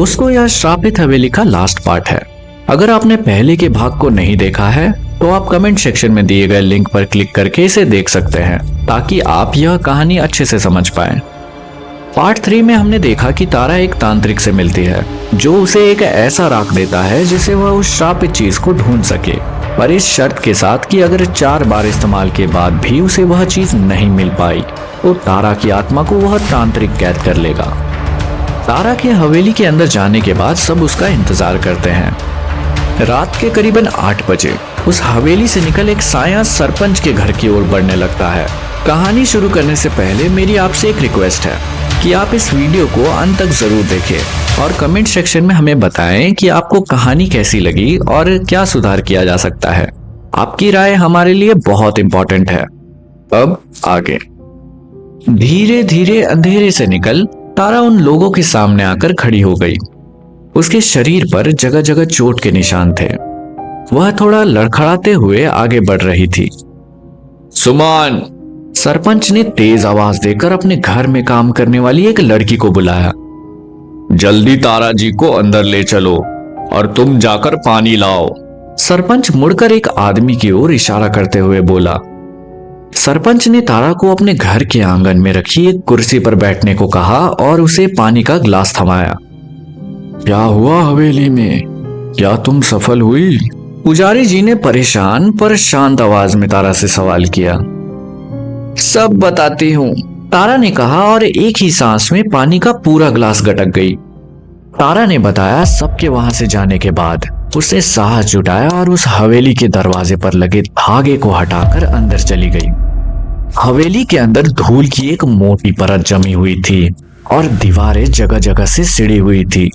दोस्तों, यह श्रापित हवेली का लास्ट पार्ट है। अगर आपने पहले के भाग को नहीं देखा है तो आप कमेंट सेक्शन में दिए गए लिंक पर क्लिक करके इसे देख सकते हैं ताकि आप यह कहानी अच्छे से समझ पाएं। पार्ट 3 में हमने देखा कि तारा एक तांत्रिक से मिलती है जो उसे एक ऐसा राख देता है जिसे वह उस श्रापित चीज को ढूंढ सके, पर इस शर्त के साथ कि अगर 4 बार इस्तेमाल के बाद भी उसे वह चीज नहीं मिल पाई तो तारा की आत्मा को वह तांत्रिक कैद कर लेगा। तारा के हवेली के अंदर जाने के बाद सब उसका इंतजार करते हैं। रात के करीबन 8 बजे उस हवेली से निकल एक साया सरपंच के घर की ओर बढ़ने लगता है। कहानी शुरू करने से पहले मेरी आपसे एक रिक्वेस्ट है कि आप इस वीडियो को अंत तक जरूर देखें और कमेंट सेक्शन में हमें बताएं कि आपको कहानी कैसी लगी और क्या सुधार किया जा सकता है। आपकी राय हमारे लिए बहुत इंपॉर्टेंट है। अब आगे। धीरे धीरे अंधेरे से निकल तारा उन लोगों के सामने आकर खड़ी हो गई। उसके शरीर पर जगह जगह चोट के निशान थे। वह थोड़ा लड़खड़ाते हुए आगे बढ़ रही थी। सुमन, सरपंच ने तेज आवाज देकर अपने घर में काम करने वाली एक लड़की को बुलाया। जल्दी तारा जी को अंदर ले चलो और तुम जाकर पानी लाओ। सरपंच मुड़कर एक आदमी की ओर इशारा करते हुए बोला। सरपंच ने तारा को अपने घर के आंगन में रखी एक कुर्सी पर बैठने को कहा और उसे पानी का गिलास थमाया। क्या हुआ हवेली में? क्या तुम सफल हुई? पुजारी जी ने परेशान पर शांत आवाज में तारा से सवाल किया। सब बताती हूँ, तारा ने कहा और एक ही सांस में पानी का पूरा गिलास गटक गई। तारा ने बताया। सबके वहां से जाने के बाद उसने साहस जुटाया और उस हवेली के दरवाजे पर लगे धागे को हटाकर अंदर चली गई। हवेली के अंदर धूल की एक मोटी परत जमी हुई थी और दीवारें जगह जगह से सिड़ी हुई थी।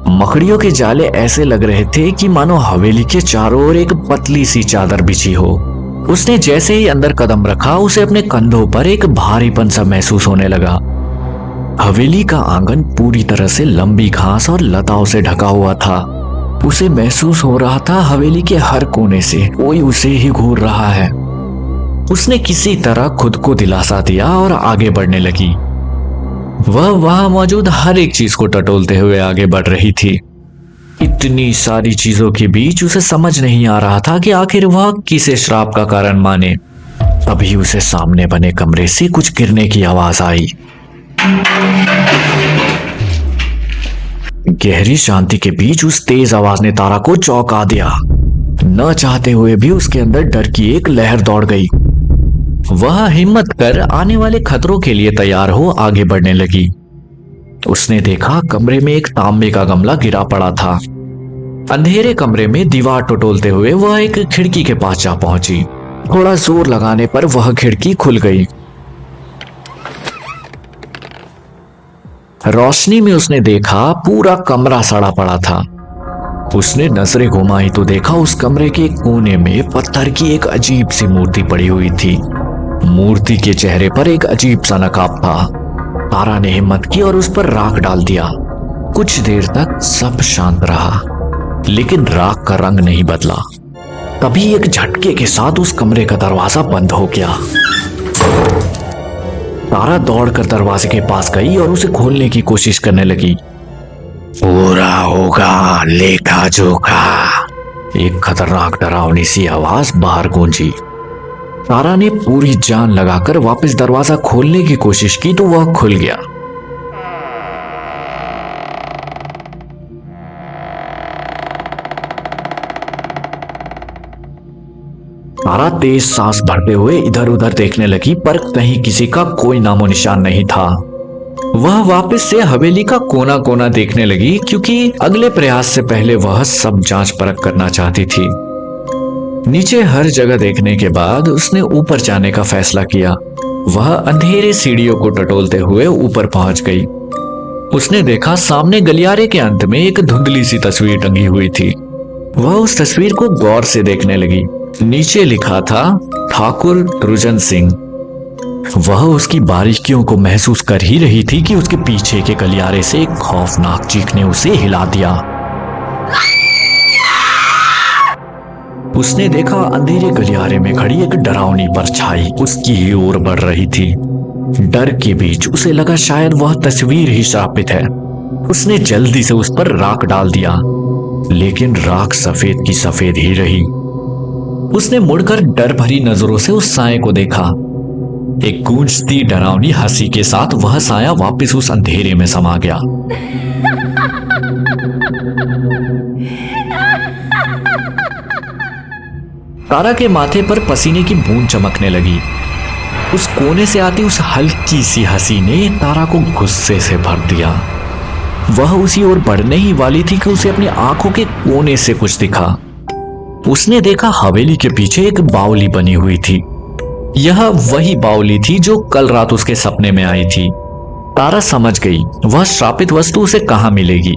मकड़ियों के जाले ऐसे लग रहे थे कि मानो हवेली के चारों ओर एक पतली सी चादर बिछी हो। उसने जैसे ही अंदर कदम रखा उसे अपने कंधों पर एक भारीपन सा महसूस होने लगा। हवेली का आंगन पूरी तरह से लंबी घास और लताओं से ढका हुआ था। उसे महसूस हो रहा था हवेली के हर कोने से कोई उसे ही घूर रहा है। उसने किसी तरह खुद को दिलासा दिया और आगे बढ़ने लगी। वह वहां मौजूद हर एक चीज को टटोलते हुए आगे बढ़ रही थी। इतनी सारी चीजों के बीच उसे समझ नहीं आ रहा था कि आखिर वह किसे श्राप का कारण माने। तभी उसे सामने बने कमरे से कुछ गिरने की आवाज आई। गहरी शांति के बीच उस तेज आवाज ने तारा को चौंका दिया। न चाहते हुए भी उसके अंदर डर की एक लहर दौड़ गई। वह हिम्मत कर आने वाले खतरों के लिए तैयार हो आगे बढ़ने लगी। उसने देखा कमरे में एक तांबे का गमला गिरा पड़ा था। अंधेरे कमरे में दीवार टटोलते हुए वह एक खिड़की के पास जा पहुंची। थोड़ा जोर लगाने पर वह खिड़की खुल गई। रोशनी में उसने देखा पूरा कमरा सड़ा पड़ा था। उसने नजरें घुमाई तो देखा उस कमरे के कोने में पत्थर की एक अजीब सी मूर्ति पड़ी हुई थी। मूर्ति के चेहरे पर एक अजीब सा नकाब था। तारा ने हिम्मत की और उस पर राख डाल दिया। कुछ देर तक सब शांत रहा, लेकिन राख का रंग नहीं बदला। तभी एक झटके के साथ उस कमरे का दरवाजा बंद हो गया। तारा दौड़कर दरवाजे के पास गई और उसे खोलने की कोशिश करने लगी। पूरा होगा लेखा जोखा, एक खतरनाक डरावनी सी आवाज बाहर गूंजी। तारा ने पूरी जान लगाकर वापस दरवाजा खोलने की कोशिश की तो वह खुल गया। तारा तेज सांस भरते हुए इधर उधर देखने लगी पर कहीं किसी का कोई नामो निशान नहीं था। वह वापस से हवेली का कोना कोना देखने लगी क्योंकि अगले प्रयास से पहले वह सब जांच परख करना चाहती थी। नीचे हर जगह देखने के बाद उसने ऊपर जाने का फैसला किया। वह अंधेरे सीढ़ियों को टटोलते हुए ऊपर पहुंच गई। उसने देखा सामने गलियारे के अंत में एक धुंधली सी तस्वीर टंगी हुई थी। वह उस तस्वीर को गौर से देखने लगी। नीचे लिखा था ठाकुर तृजन सिंह। वह उसकी बारीकियों को महसूस कर ही रही थी कि उसके पीछे के गलियारे से एक खौफनाक चीख ने उसे हिला दिया। उसने देखा अंधेरे गलियारे में खड़ी एक डरावनी परछाई उसकी ही ओर बढ़ रही थी। डर के बीच उसे लगा शायद वह तस्वीर ही श्रापित है। उसने जल्दी से उस पर राख डाल दिया, लेकिन राख सफेद की सफेद ही रही। उसने मुड़कर डर भरी नजरों से उस साए को देखा। एक गूंजती डरावनी हंसी के साथ वह साया वापस उस अंधेरे में समा गया। तारा के माथे पर पसीने की बूंद चमकने लगी। उस कोने से आती उस हल्की सी हंसी ने तारा को गुस्से से भर दिया। वह उसी ओर बढ़ने ही वाली थी कि उसे अपनी आंखों के कोने से कुछ दिखा। उसने देखा हवेली के पीछे एक बावली बनी हुई थी। यह वही बावली थी जो कल रात उसके सपने में आई थी। तारा समझ गई वह श्रापित वस्तु उसे कहां मिलेगी।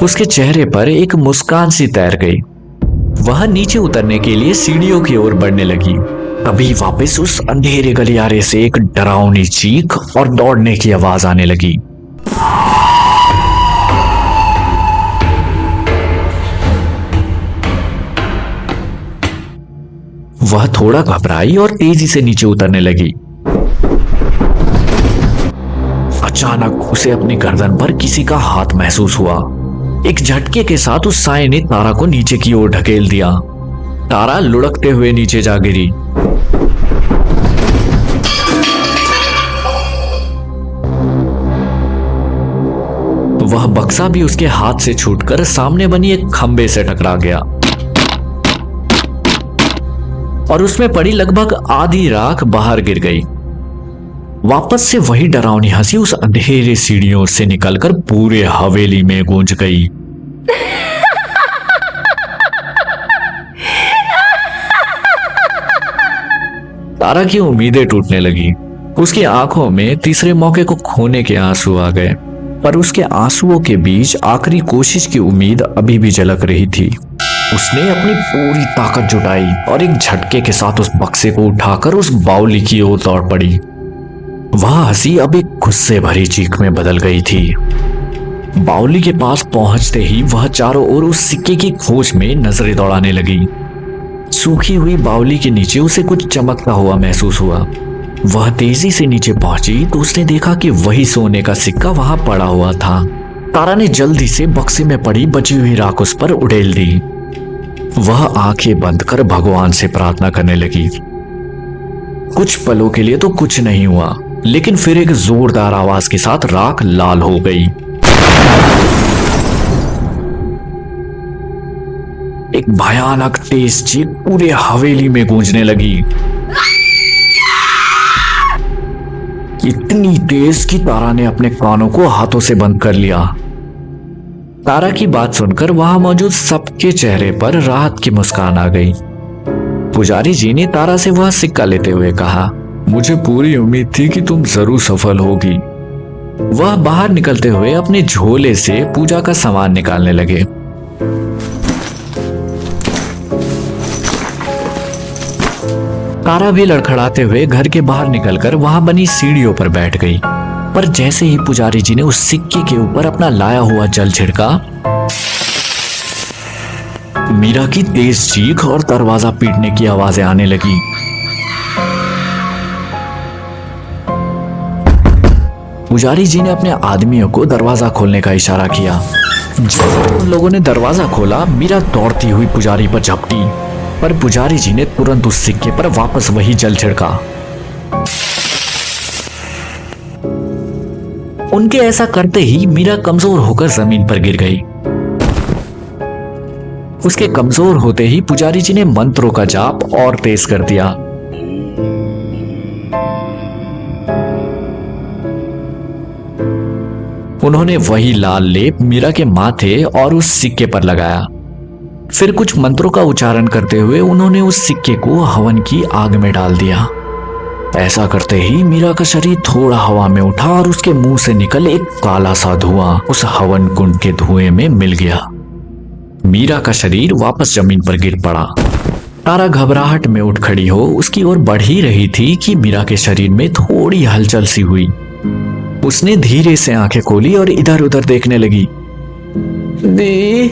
उसके चेहरे पर एक मुस्कान सी तैर गई। वह नीचे उतरने के लिए सीढ़ियों की ओर बढ़ने लगी। तभी वापस उस अंधेरे गलियारे से एक डरावनी चीख और दौड़ने की आवाज आने लगी। वह थोड़ा घबराई और तेजी से नीचे उतरने लगी। अचानक उसे अपनी गर्दन पर किसी का हाथ महसूस हुआ। एक झटके के साथ उस साए ने तारा को नीचे की ओर ढकेल दिया। तारा लुढ़कते हुए नीचे जा गिरी। वह बक्सा भी उसके हाथ से छूटकर सामने बनी एक खंबे से टकरा गया और उसमें पड़ी लगभग आधी राख बाहर गिर गई। वापस से वही डरावनी हंसी उस अंधेरे सीढ़ियों से निकलकर पूरे हवेली में गूंज गई। तारा की उम्मीदें टूटने लगी। उसकी आंखों में तीसरे मौके को खोने के आंसू आ गए, पर उसके आंसुओं के बीच आखिरी कोशिश की उम्मीद अभी भी झलक रही थी। उसने अपनी पूरी ताकत जुटाई और एक झटके के साथ उस बक्से को उठाकर उस बावली की ओर दौड़ पड़ी। वह हंसी अब एक गुस्से भरी चीख में बदल गई थी। बावली के पास पहुंचते ही वह चारों ओर उस सिक्के की खोज में नजरें दौड़ाने लगी। सूखी हुई बावली के नीचे उसे कुछ चमकता हुआ महसूस हुआ। वह तेजी से नीचे पहुंची तो उसने देखा कि वही सोने का सिक्का वहां पड़ा हुआ था। तारा ने जल्दी से बक्से में पड़ी बची हुई राख उस पर उड़ेल दी। वह आंखें बंद कर भगवान से प्रार्थना करने लगी। कुछ पलों के लिए तो कुछ नहीं हुआ, लेकिन फिर एक जोरदार आवाज के साथ राख लाल हो गई। एक भयानक तेज चीख पूरे हवेली में गूंजने लगी। इतनी तेज कि तारा ने अपने कानों को हाथों से बंद कर लिया। तारा की बात सुनकर वहां मौजूद सबके चेहरे पर राहत की मुस्कान आ गई। पुजारी जी ने तारा से वह सिक्का लेते हुए कहा, मुझे पूरी उम्मीद थी कि तुम जरूर सफल होगी। वह बाहर निकलते हुए अपने झोले से पूजा का सामान निकालने लगे। तारा भी लड़खड़ाते हुए घर के बाहर निकलकर वहां बनी सीढ़ियों पर बैठ गई। पर जैसे ही पुजारी जी ने उस सिक्के के ऊपर अपना लाया हुआ जल छिड़का, मीरा की तेज चीख और दरवाजा पीटने की आवाजें आने लगी। पुजारी जी ने अपने आदमियों को दरवाजा खोलने का इशारा किया। जब उन लोगों ने दरवाजा खोला, मीरा दौड़ती हुई पुजारी पर झपटी, पर पुजारी जी ने तुरंत उस सिक्के पर वापस वही जल छिड़का। उनके ऐसा करते ही मीरा कमजोर होकर जमीन पर गिर गई। उसके कमजोर होते ही पुजारी जी ने मंत्रों का जाप और तेज कर दिया। उन्होंने वही लाल लेप मीरा के माथे और उस सिक्के पर लगाया। फिर कुछ मंत्रों का उच्चारण करते हुए उन्होंने उस सिक्के को हवन की आग में डाल दिया। ऐसा करते ही मीरा का शरीर थोड़ा हवा में उठा और उसके मुंह से निकल एक काला सा धुआं उस हवन कुंड के धुएं में मिल गया। मीरा का शरीर वापस जमीन पर गिर पड़ा। तारा घबराहट में उठ खड़ी हो उसकी ओर बढ़ ही रही थी कि मीरा के शरीर में थोड़ी हलचल सी हुई। उसने धीरे से आंखें खोली और इधर उधर देखने लगी। दी,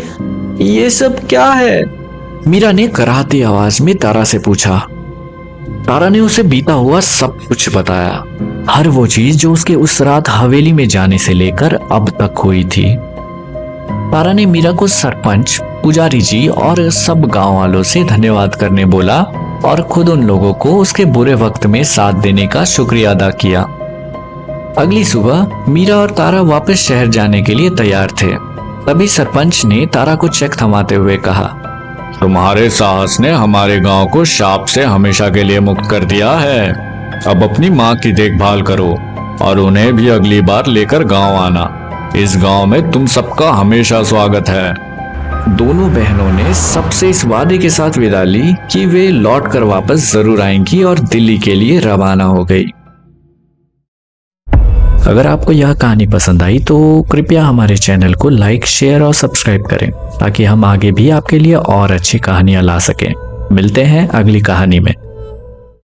ये सब क्या है? मीरा ने कराहती आवाज में तारा से पूछा। तारा ने उसे बीता हुआ सब कुछ बताया। हर वो चीज जो उसके उस रात हवेली में जाने से लेकर अब तक हुई थी। तारा ने मीरा को सरपंच, पुजारी जी और सब गांव वालों से धन्यवाद करने बोला और खुद उन लोगों को उसके बुरे वक्त में साथ देने का शुक्रिया अदा किया। अगली सुबह मीरा और तारा वापस शहर जाने के लिए तैयार थे। तभी सरपंच ने तारा को चेक थमाते हुए कहा, तुम्हारे साहस ने हमारे गांव को शाप से हमेशा के लिए मुक्त कर दिया है। अब अपनी माँ की देखभाल करो और उन्हें भी अगली बार लेकर गांव आना। इस गांव में तुम सबका हमेशा स्वागत है। दोनों बहनों ने सबसे इस वादे के साथ विदा ली कि वे लौट कर वापस जरूर आएंगी और दिल्ली के लिए रवाना हो गई। अगर आपको यह कहानी पसंद आई तो कृपया हमारे चैनल को लाइक, शेयर और सब्सक्राइब करें ताकि हम आगे भी आपके लिए और अच्छी कहानियां ला सकें। मिलते हैं अगली कहानी में।